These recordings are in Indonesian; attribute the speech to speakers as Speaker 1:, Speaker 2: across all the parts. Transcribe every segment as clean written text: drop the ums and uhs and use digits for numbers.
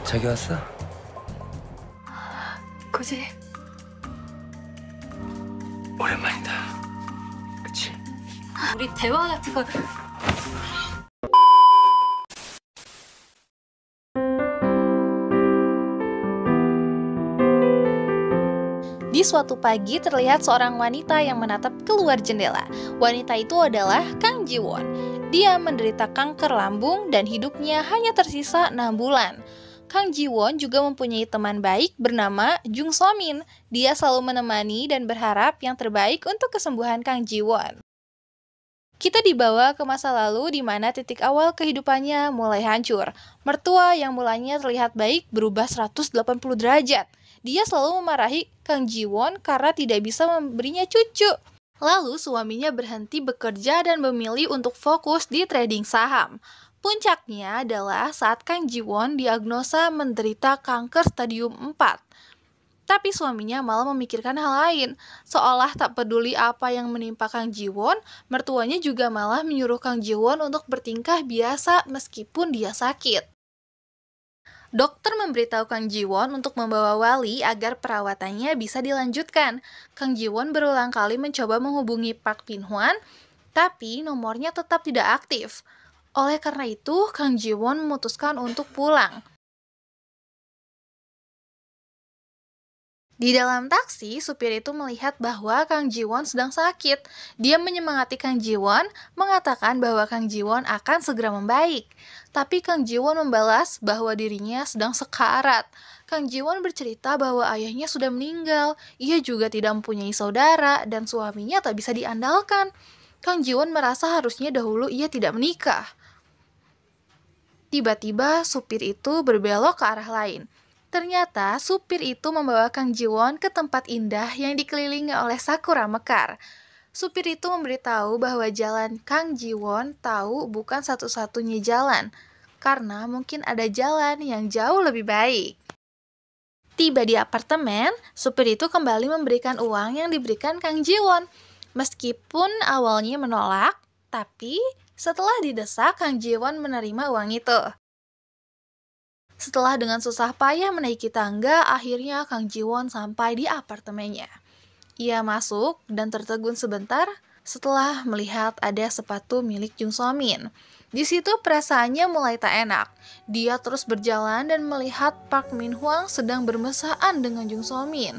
Speaker 1: 자기 왔어?
Speaker 2: 고지.
Speaker 1: 오랜만이다. 그치?
Speaker 2: 우리 대화 같은 거.
Speaker 3: Di suatu pagi terlihat seorang wanita yang menatap keluar jendela. Wanita itu adalah Kang Ji-won. Dia menderita kanker lambung dan hidupnya hanya tersisa 6 bulan. Kang Ji-won juga mempunyai teman baik bernama Jung So-min. Dia selalu menemani dan berharap yang terbaik untuk kesembuhan Kang Ji-won. Kita dibawa ke masa lalu di mana titik awal kehidupannya mulai hancur. Mertua yang mulanya terlihat baik berubah 180 derajat. Dia selalu memarahi Kang Ji-won karena tidak bisa memberinya cucu. Lalu suaminya berhenti bekerja dan memilih untuk fokus di trading saham. Puncaknya adalah saat Kang Ji-won diagnosa menderita kanker stadium 4. Tapi suaminya malah memikirkan hal lain. Seolah tak peduli apa yang menimpa Kang Ji-won, mertuanya juga malah menyuruh Kang Ji-won untuk bertingkah biasa meskipun dia sakit. Dokter memberitahu Kang Ji-won untuk membawa Wali agar perawatannya bisa dilanjutkan. Kang Ji-won berulang kali mencoba menghubungi Park Bin-hwan, tapi nomornya tetap tidak aktif. Oleh karena itu, Kang Ji-won memutuskan untuk pulang. Di dalam taksi, supir itu melihat bahwa Kang Ji-won sedang sakit. Dia menyemangati Kang Ji-won, mengatakan bahwa Kang Ji-won akan segera membaik. Tapi Kang Ji-won membalas bahwa dirinya sedang sekarat. Kang Ji-won bercerita bahwa ayahnya sudah meninggal, ia juga tidak mempunyai saudara, dan suaminya tak bisa diandalkan. Kang Ji-won merasa harusnya dahulu ia tidak menikah. Tiba-tiba, supir itu berbelok ke arah lain. Ternyata supir itu membawa Kang Ji-won ke tempat indah yang dikelilingi oleh sakura mekar. Supir itu memberitahu bahwa jalan Kang Ji-won tahu bukan satu-satunya jalan, karena mungkin ada jalan yang jauh lebih baik. Tiba di apartemen, supir itu kembali memberikan uang yang diberikan Kang Ji-won. Meskipun awalnya menolak, tapi setelah didesak, Kang Ji-won menerima uang itu. Setelah dengan susah payah menaiki tangga, akhirnya Kang Ji-won sampai di apartemennya. Ia masuk dan tertegun sebentar setelah melihat ada sepatu milik Jung So-min. Di situ perasaannya mulai tak enak. Dia terus berjalan dan melihat Park Min-hwan sedang bermesraan dengan Jung So-min.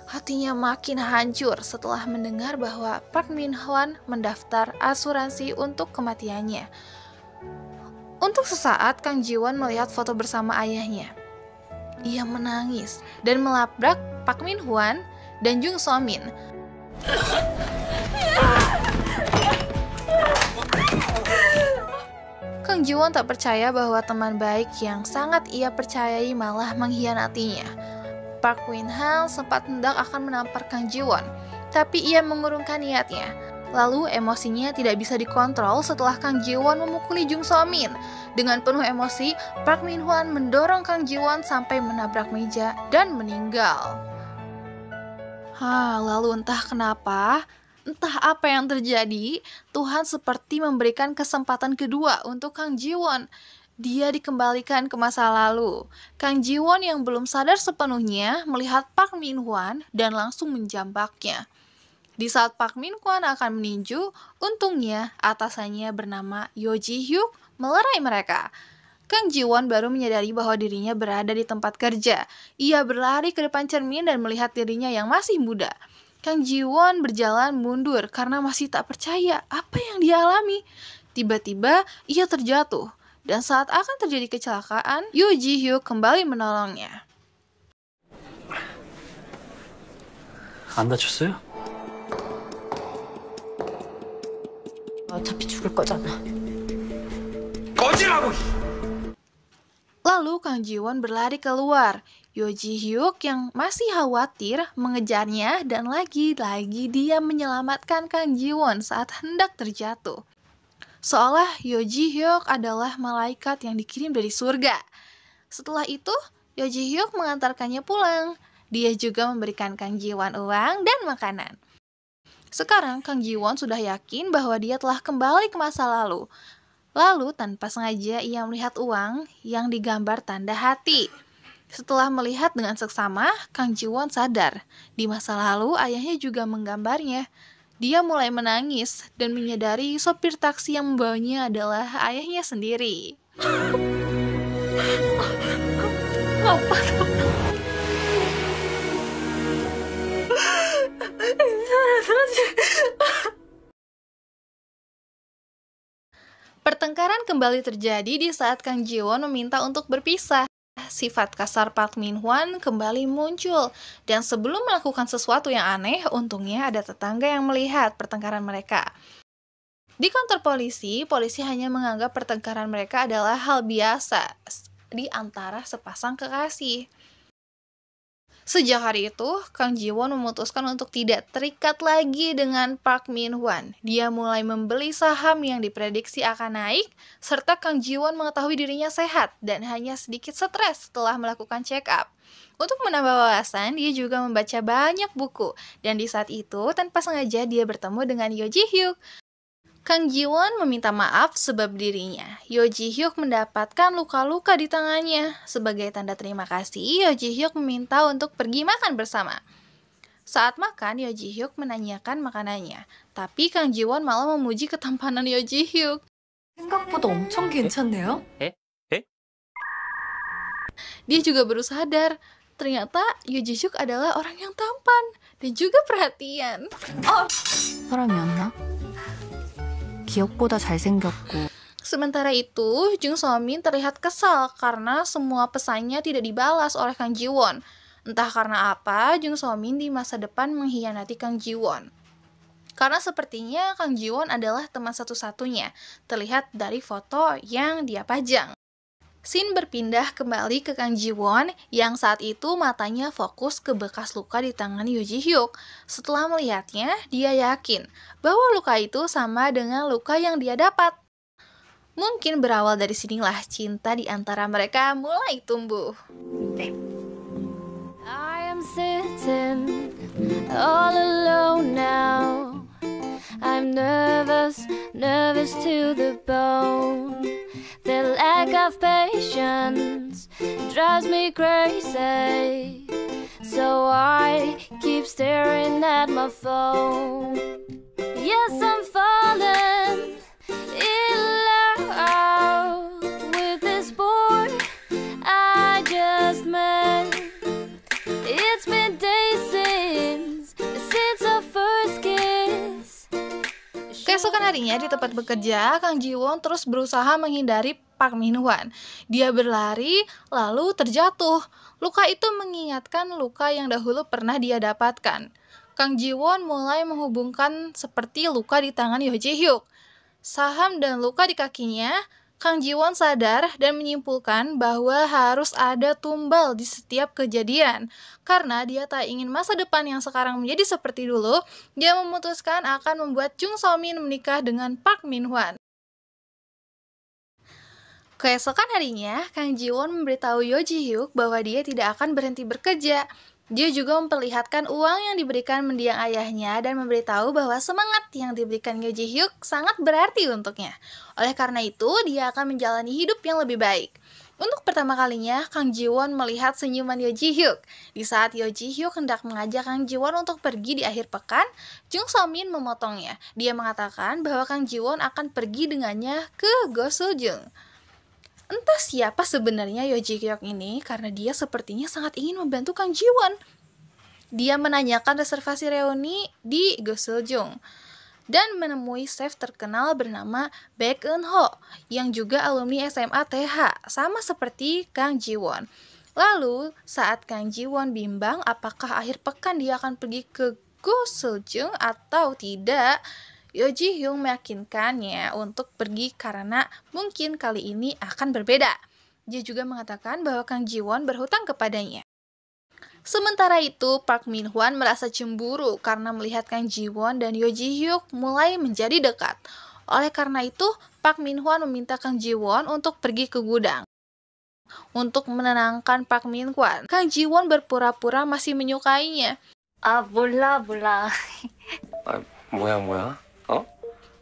Speaker 3: Hatinya makin hancur setelah mendengar bahwa Park Min-hwan mendaftar asuransi untuk kematiannya. Untuk sesaat, Kang Ji-won melihat foto bersama ayahnya. Ia menangis dan melabrak Park Min-hwan dan Jung So-min. Kang Ji-won tak percaya bahwa teman baik yang sangat ia percayai malah mengkhianatinya. Park Min-hwan sempat hendak akan menampar Kang Ji-won, tapi ia mengurungkan niatnya. Lalu emosinya tidak bisa dikontrol setelah Kang Ji-won memukuli Jung So-min. Dengan penuh emosi, Park Min-hwan mendorong Kang Ji-won sampai menabrak meja dan meninggal. Lalu entah kenapa, entah apa yang terjadi, Tuhan seperti memberikan kesempatan kedua untuk Kang Ji-won. Dia dikembalikan ke masa lalu. Kang Ji-won yang belum sadar sepenuhnya melihat Park Min-hwan dan langsung menjambaknya. Di saat Park Min-hwan akan meninju, untungnya atasannya bernama Yoo Ji-hyuk melerai mereka. Kang Ji-won baru menyadari bahwa dirinya berada di tempat kerja. Ia berlari ke depan cermin dan melihat dirinya yang masih muda. Kang Ji-won berjalan mundur karena masih tak percaya apa yang dia alami. Tiba-tiba ia terjatuh, dan saat akan terjadi kecelakaan, Yoo Ji-hyuk kembali menolongnya.
Speaker 1: 안 다쳤어요?
Speaker 2: 어차피 죽을 거잖아.
Speaker 1: 꺼지라고!
Speaker 3: Lalu Kang Ji-won berlari keluar. Yoo Ji-hyuk yang masih khawatir mengejarnya dan lagi-lagi dia menyelamatkan Kang Ji-won saat hendak terjatuh. Seolah Yoo Ji-hyuk adalah malaikat yang dikirim dari surga. Setelah itu, Yoo Ji-hyuk mengantarkannya pulang. Dia juga memberikan Kang Ji-won uang dan makanan. Sekarang Kang Ji-won sudah yakin bahwa dia telah kembali ke masa lalu. Lalu tanpa sengaja ia melihat uang yang digambar tanda hati. Setelah melihat dengan seksama, Kang Ji-won sadar. Di masa lalu ayahnya juga menggambarnya. Dia mulai menangis dan menyadari sopir taksi yang membawanya adalah ayahnya sendiri. Pertengkaran kembali terjadi di saat Kang Ji-won meminta untuk berpisah. Sifat kasar Park Min-hwan kembali muncul, dan sebelum melakukan sesuatu yang aneh, untungnya ada tetangga yang melihat pertengkaran mereka. Di kantor polisi, polisi hanya menganggap pertengkaran mereka adalah hal biasa di antara sepasang kekasih. Sejak hari itu, Kang Ji-won memutuskan untuk tidak terikat lagi dengan Park Min-hwan. Dia mulai membeli saham yang diprediksi akan naik, serta Kang Ji-won mengetahui dirinya sehat dan hanya sedikit stres setelah melakukan check up. Untuk menambah wawasan, dia juga membaca banyak buku, dan di saat itu tanpa sengaja dia bertemu dengan Yo Ji-hyuk. Kang Ji-won meminta maaf sebab dirinya. Yo Ji-hyuk mendapatkan luka-luka di tangannya. Sebagai tanda terima kasih, Yo Ji-hyuk meminta untuk pergi makan bersama. Saat makan, Yo Ji-hyuk menanyakan makanannya. Tapi Kang Ji-won malah memuji ketampanan Yo Ji-hyuk.
Speaker 2: 생각보다 엄청 괜찮네요.
Speaker 3: Dia juga baru sadar, ternyata Yo Ji-hyuk adalah orang yang tampan dan juga perhatian.
Speaker 2: 사람이었나? 기억보다 잘생겼고.
Speaker 3: Sementara itu, Jung So-min terlihat kesal karena semua pesannya tidak dibalas oleh Kang Ji-won. Entah karena apa, Jung So-min di masa depan mengkhianati Kang Ji-won. Karena sepertinya Kang Ji-won adalah teman satu-satunya, terlihat dari foto yang dia pajang. Scene berpindah kembali ke Kang Ji-won yang saat itu matanya fokus ke bekas luka di tangan Yo Ji-hyuk. Setelah melihatnya, dia yakin bahwa luka itu sama dengan luka yang dia dapat. Mungkin berawal dari sinilah cinta di antara mereka mulai tumbuh.
Speaker 4: I am sitting all alone now. I'm nervous to the bone. The lack of patience drives me crazy. So I keep staring at my phone. Yes, I'm falling in love with this boy I just met. It's been days since our first kiss.
Speaker 3: Keesokan harinya di tempat bekerja, Kang Ji-won terus berusaha menghindari Park Min-hwan. Dia berlari, lalu terjatuh. Luka itu mengingatkan luka yang dahulu pernah dia dapatkan. Kang Ji-won mulai menghubungkan seperti luka di tangan Yo Ji-hyuk. Saham dan luka di kakinya, Kang Ji-won sadar dan menyimpulkan bahwa harus ada tumbal di setiap kejadian. Karena dia tak ingin masa depan yang sekarang menjadi seperti dulu, dia memutuskan akan membuat Jung So-min menikah dengan Park Min-hwan. Keesokan harinya, Kang Ji-won memberitahu Yo Ji-hyuk bahwa dia tidak akan berhenti bekerja. Dia juga memperlihatkan uang yang diberikan mendiang ayahnya dan memberitahu bahwa semangat yang diberikan Yo Ji-hyuk sangat berarti untuknya. Oleh karena itu, dia akan menjalani hidup yang lebih baik. Untuk pertama kalinya, Kang Ji-won melihat senyuman Yo Ji-hyuk. Di saat Yo Ji-hyuk hendak mengajak Kang Ji-won untuk pergi di akhir pekan, Jung So-min memotongnya. Dia mengatakan bahwa Kang Ji-won akan pergi dengannya ke Gosuljung. Entah siapa sebenarnya Yo Ji-hyuk ini, karena dia sepertinya sangat ingin membantu Kang Ji-won. Dia menanyakan reservasi reuni di Gosuljung dan menemui chef terkenal bernama Baek Eun-ho yang juga alumni SMA TH, sama seperti Kang Ji-won. Lalu, saat Kang Ji-won bimbang apakah akhir pekan dia akan pergi ke Gosuljung atau tidak, Yo Ji-hyuk meyakinkannya untuk pergi karena mungkin kali ini akan berbeda. Dia juga mengatakan bahwa Kang Ji-won berhutang kepadanya. Sementara itu, Park Min-hwan merasa cemburu karena melihat Kang Ji-won dan Yo Ji-hyuk mulai menjadi dekat. Oleh karena itu, Park Min-hwan meminta Kang Ji-won untuk pergi ke gudang. Untuk menenangkan Park Min-hwan, Kang Ji-won berpura-pura masih menyukainya.
Speaker 2: 몰라.
Speaker 1: 뭐야?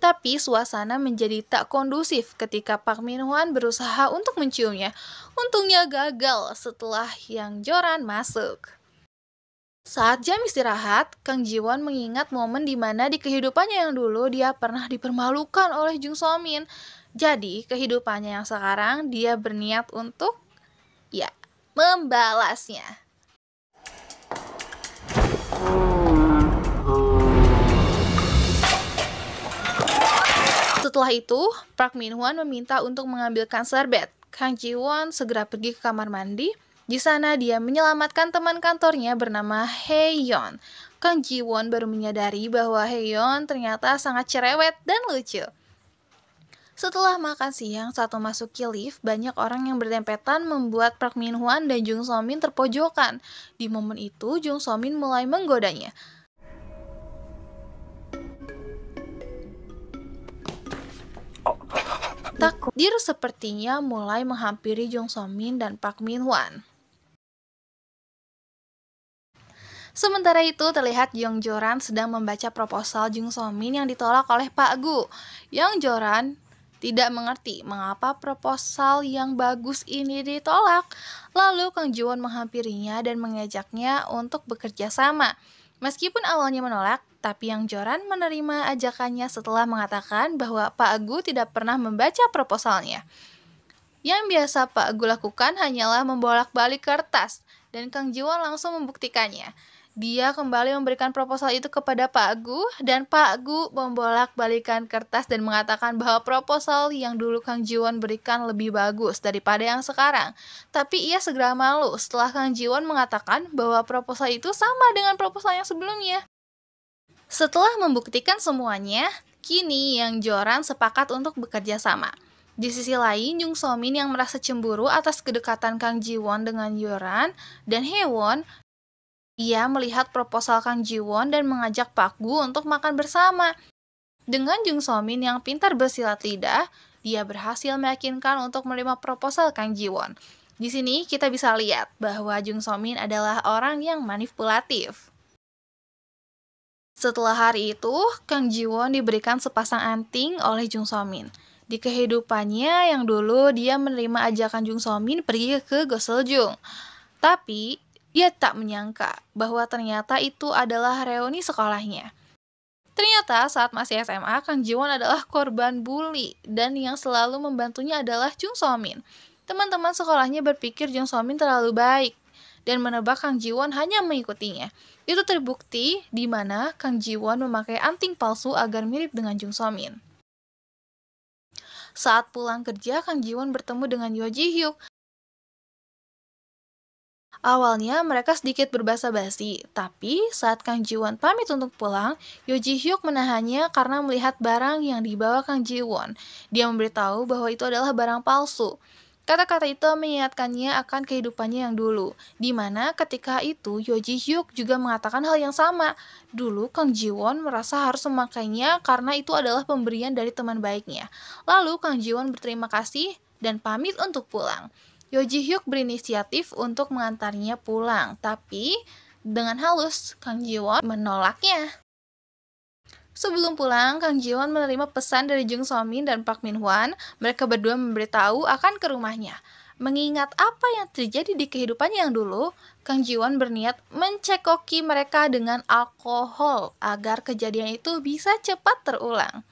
Speaker 3: Tapi suasana menjadi tak kondusif ketika Park Min Hwan berusaha untuk menciumnya. Untungnya gagal setelah Yang Joran masuk. Saat jam istirahat, Kang Ji-won mengingat momen di mana di kehidupannya yang dulu dia pernah dipermalukan oleh Jung So-min. Jadi, kehidupannya yang sekarang dia berniat untuk, membalasnya. Setelah itu, Park Min Hwan meminta untuk mengambilkan serbet. Kang Ji-won segera pergi ke kamar mandi. Di sana dia menyelamatkan teman kantornya bernama Hae-yeon. Kang Ji-won baru menyadari bahwa Hae-yeon ternyata sangat cerewet dan lucu. Setelah makan siang saat memasuki lift, banyak orang yang berdempetan membuat Park Min Hwan dan Jung So-min terpojokan. Di momen itu, Jung So-min mulai menggodanya. Takdir sepertinya mulai menghampiri Jung So-min dan Park Min Hwan. Sementara itu, terlihat Young Joran sedang membaca proposal Jung So-min yang ditolak oleh Pak Gu. Young Joran tidak mengerti mengapa proposal yang bagus ini ditolak. Lalu Kang Ji-won menghampirinya dan mengajaknya untuk bekerja sama. Meskipun awalnya menolak, tapi Yang Joran menerima ajakannya setelah mengatakan bahwa Pak Gu tidak pernah membaca proposalnya. Yang biasa Pak Gu lakukan hanyalah membolak-balik kertas, dan Kang Ji-won langsung membuktikannya. Dia kembali memberikan proposal itu kepada Pak Gu, dan Pak Gu membolak-balikan kertas dan mengatakan bahwa proposal yang dulu Kang Ji-won berikan lebih bagus daripada yang sekarang. Tapi ia segera malu setelah Kang Ji-won mengatakan bahwa proposal itu sama dengan proposal yang sebelumnya. Setelah membuktikan semuanya, kini Yang Joran sepakat untuk bekerja sama. Di sisi lain, Jung So-min yang merasa cemburu atas kedekatan Kang Ji-won dengan Joran dan Hae-won, ia melihat proposal Kang Ji-won dan mengajak Pak Gu untuk makan bersama. Dengan Jung So-min yang pintar bersilat lidah, dia berhasil meyakinkan untuk menerima proposal Kang Ji-won. Di sini kita bisa lihat bahwa Jung So-min adalah orang yang manipulatif. Setelah hari itu, Kang Ji-won diberikan sepasang anting oleh Jung So-min. Di kehidupannya yang dulu dia menerima ajakan Jung So-min pergi ke Goseoljung. Tapi dia tak menyangka bahwa ternyata itu adalah reuni sekolahnya. Ternyata saat masih SMA, Kang Ji-won adalah korban bully dan yang selalu membantunya adalah Jung So-min. Teman-teman sekolahnya berpikir Jung So-min terlalu baik dan menebak Kang Ji-won hanya mengikutinya. Itu terbukti di mana Kang Ji-won memakai anting palsu agar mirip dengan Jung So-min. Saat pulang kerja, Kang Ji-won bertemu dengan Yo Ji-hyuk. Awalnya mereka sedikit berbasa-basi, tapi saat Kang Ji-won pamit untuk pulang, Yo Ji-hyuk menahannya karena melihat barang yang dibawa Kang Ji-won. Dia memberitahu bahwa itu adalah barang palsu. Kata-kata itu mengingatkannya akan kehidupannya yang dulu, di mana ketika itu Yo Ji-hyuk juga mengatakan hal yang sama. Dulu Kang Ji-won merasa harus memakainya karena itu adalah pemberian dari teman baiknya. Lalu Kang Ji-won berterima kasih dan pamit untuk pulang. Yo Ji-hyuk berinisiatif untuk mengantarnya pulang, tapi dengan halus Kang Ji-won menolaknya. Sebelum pulang, Kang Ji-won menerima pesan dari Jung So-min dan Park Min Hwan. Mereka berdua memberitahu akan ke rumahnya. Mengingat apa yang terjadi di kehidupannya yang dulu, Kang Ji-won berniat mencekoki mereka dengan alkohol agar kejadian itu bisa cepat terulang.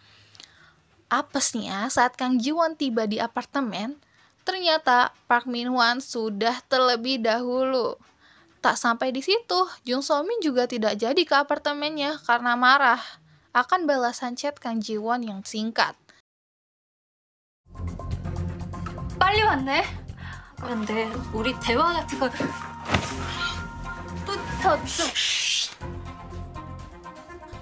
Speaker 3: Apesnya saat Kang Ji-won tiba di apartemen, ternyata Park Min Hwan sudah terlebih dahulu. Tak sampai di situ, Jung So-min juga tidak jadi ke apartemennya karena marah akan balasan chat Kang Ji-won yang singkat.
Speaker 2: 빨리 왔네. 그런데 우리 대화 같은 거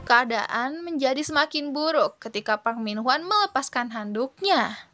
Speaker 3: Keadaan menjadi semakin buruk ketika Park Min Hwan melepaskan handuknya.